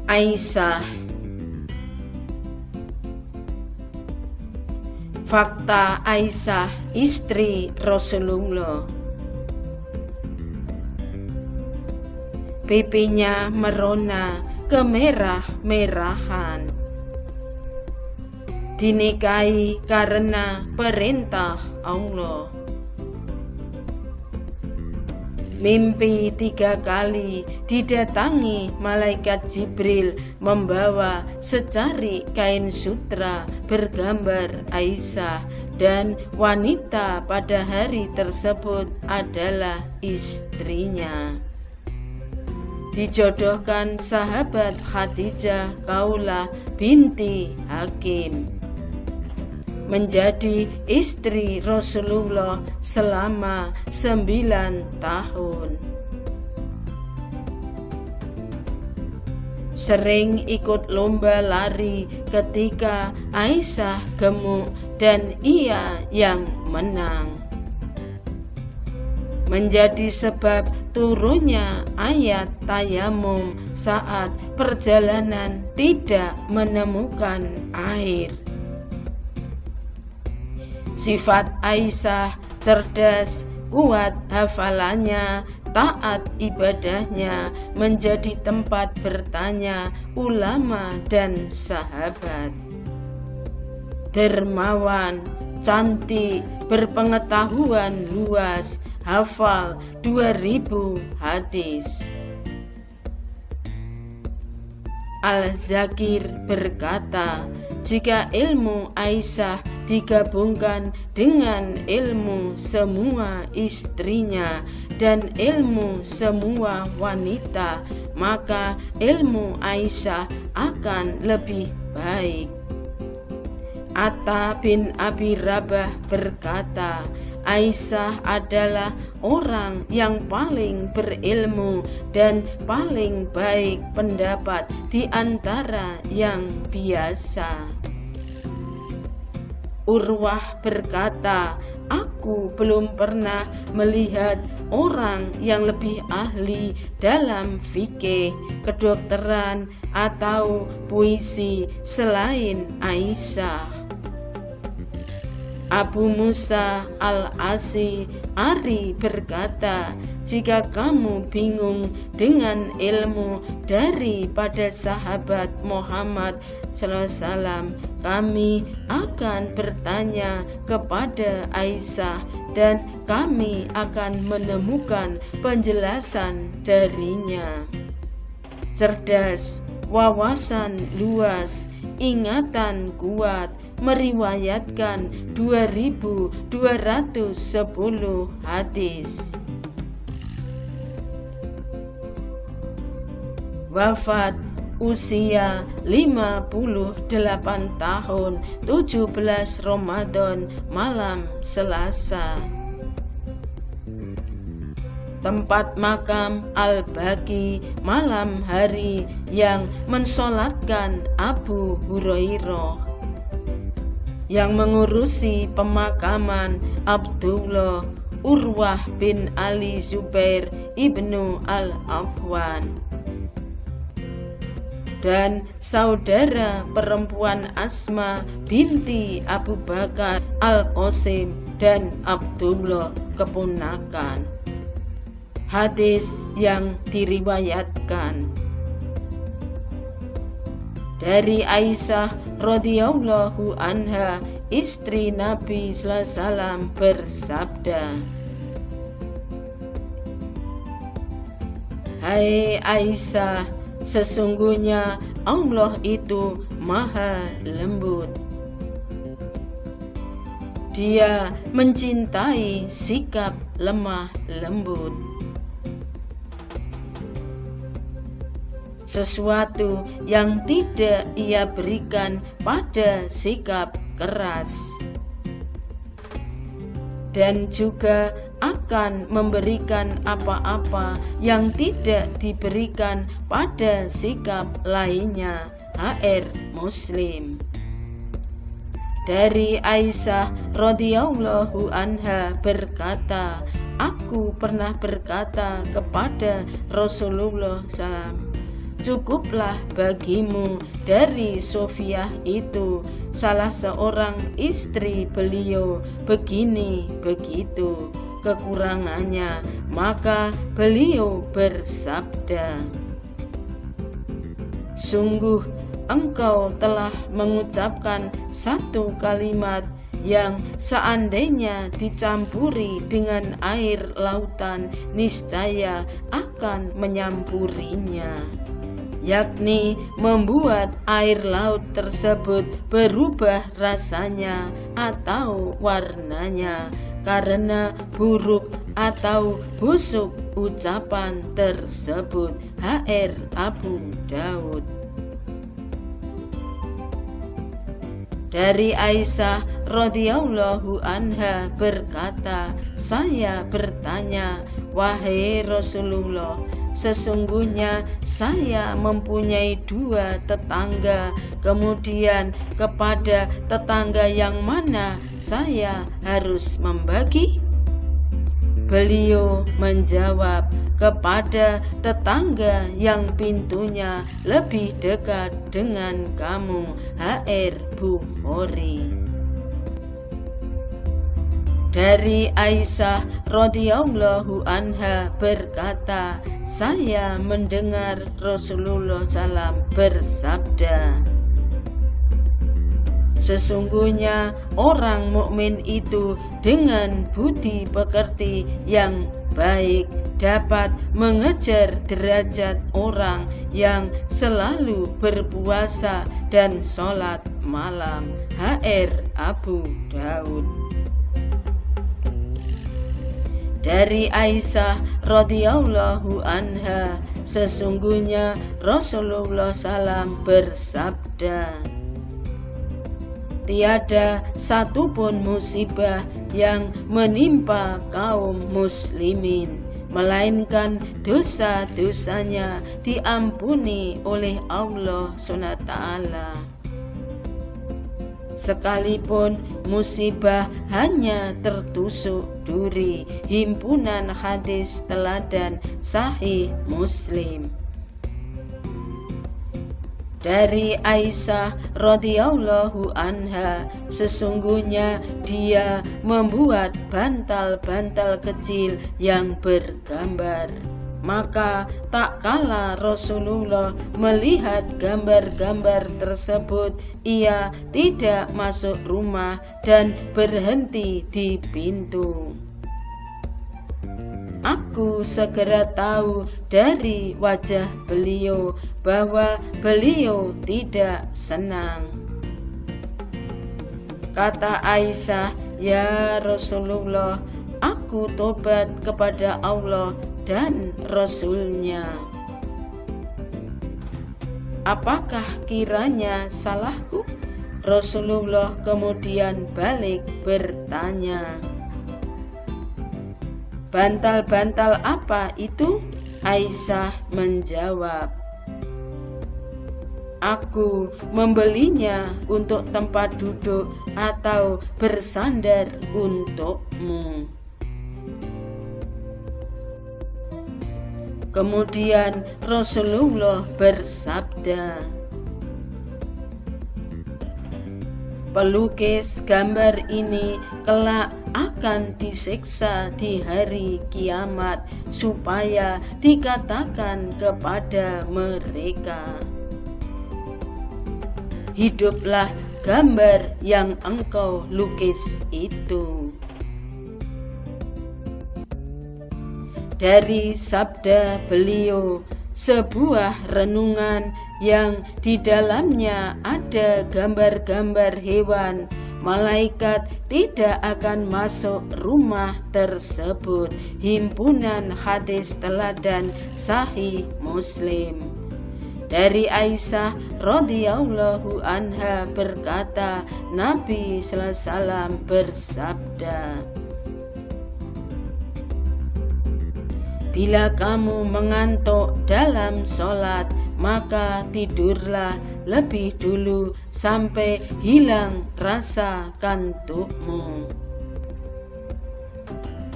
Aisyah. Fakta Aisyah istri Rasulullah. Pipinya merona kemerah-merahan. Dinikahi karena perintah Allah. Mimpi 3 kali didatangi malaikat Jibril membawa secari kain sutra bergambar Aisyah, dan wanita pada hari tersebut adalah istrinya. Dijodohkan sahabat Khadijah Khawlah binti Hakim menjadi istri Rasulullah selama 9 tahun. Sering ikut lomba lari ketika Aisyah gemuk dan ia yang menang. Menjadi sebab turunnya ayat tayamum saat perjalanan tidak menemukan air. Sifat Aisyah cerdas, kuat hafalannya, taat ibadahnya, menjadi tempat bertanya ulama dan sahabat. Dermawan, cantik, berpengetahuan luas, hafal 2000 hadis. Al-Zakir berkata, jika ilmu Aisyah digabungkan dengan ilmu semua istrinya dan ilmu semua wanita, maka ilmu Aisyah akan lebih baik. Atta bin Abi Rabah berkata, Aisyah adalah orang yang paling berilmu dan paling baik pendapat di antara yang biasa. Urwah berkata, aku belum pernah melihat orang yang lebih ahli dalam fikih, kedokteran, atau puisi selain Aisyah. Abu Musa al-Asy'ari berkata, jika kamu bingung dengan ilmu daripada sahabat Muhammad SAW, kami akan bertanya kepada Aisyah dan kami akan menemukan penjelasan darinya. Cerdas, wawasan luas, ingatan kuat, meriwayatkan 2210 hadis. Wafat usia 58 tahun 17 Ramadan malam Selasa. Tempat makam Al-Baqi malam hari yang mensolatkan Abu Hurairah. Yang mengurusi pemakaman Abdullah, Urwah bin Ali Zubair ibnu Al-Afwan, dan saudara perempuan Asma binti Abu Bakar Al-Qasim dan Abdullah keponakan. Hadis yang diriwayatkan dari Aisyah radhiyallahu anha, istri Nabi sallallahu alaihi wasallam bersabda, hai Aisyah, sesungguhnya Allah itu maha lembut. Dia mencintai sikap lemah lembut. Sesuatu yang tidak ia berikan pada sikap keras, dan juga akan memberikan apa-apa yang tidak diberikan pada sikap lainnya. HR Muslim. Dari Aisyah radhiyallahu anha berkata, aku pernah berkata kepada Rasulullah SAW, cukuplah bagimu dari Sofiah itu, salah seorang istri beliau, begini begitu kekurangannya. Maka beliau bersabda, sungguh engkau telah mengucapkan satu kalimat yang seandainya dicampuri dengan air lautan niscaya akan menyampurinya, yakni membuat air laut tersebut berubah rasanya atau warnanya karena buruk atau busuk ucapan tersebut. HR Abu Daud. Dari Aisyah radhiyallahu anha berkata, saya bertanya, wahai Rasulullah, sesungguhnya saya mempunyai 2 tetangga, kemudian kepada tetangga yang mana saya harus membagi? Beliau menjawab, kepada tetangga yang pintunya lebih dekat dengan kamu. HR Bukhari. Dari Aisyah radhiyallahu anha berkata, saya mendengar Rasulullah SAW bersabda, sesungguhnya orang mukmin itu dengan budi pekerti yang baik dapat mengejar derajat orang yang selalu berpuasa dan sholat malam. HR Abu Daud. Dari Aisyah radhiyallahu anha, sesungguhnya Rasulullah SAW bersabda, tiada satupun musibah yang menimpa kaum muslimin, melainkan dosa-dosanya diampuni oleh Allah SWT. Sekalipun musibah hanya tertusuk duri. Himpunan Hadis Teladan Sahih Muslim. Dari Aisyah radhiyallahu anha, sesungguhnya dia membuat bantal-bantal kecil yang bergambar. Maka tak kala Rasulullah melihat gambar-gambar tersebut, ia tidak masuk rumah dan berhenti di pintu. Aku segera tahu dari wajah beliau bahwa beliau tidak senang. Kata Aisyah, ya Rasulullah, aku tobat kepada Allah dan Rasul-Nya. Apakah kiranya salahku? Rasulullah kemudian balik bertanya, bantal-bantal apa itu? Aisyah menjawab, aku membelinya untuk tempat duduk atau bersandar untukmu. Kemudian Rasulullah bersabda, pelukis gambar ini kelak akan disiksa di hari kiamat, supaya dikatakan kepada mereka, hiduplah gambar yang engkau lukis itu. Dari sabda beliau, sebuah renungan yang di dalamnya ada gambar-gambar hewan, malaikat tidak akan masuk rumah tersebut. Himpunan Hadis Teladan Sahih Muslim. Dari Aisyah radhiyallahu anha berkata, Nabi sallallahu alaihi wasallam bersabda, bila kamu mengantuk dalam sholat, maka tidurlah lebih dulu sampai hilang rasa kantukmu.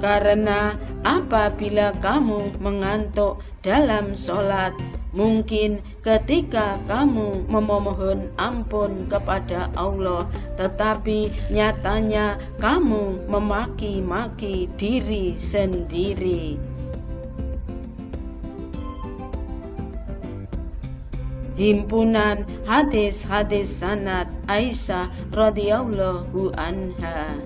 Karena apabila kamu mengantuk dalam sholat, mungkin ketika kamu memohon ampun kepada Allah, tetapi nyatanya kamu memaki-maki diri sendiri. Himpunan hadis-hadis sanad Aisyah radhiyallahu anha.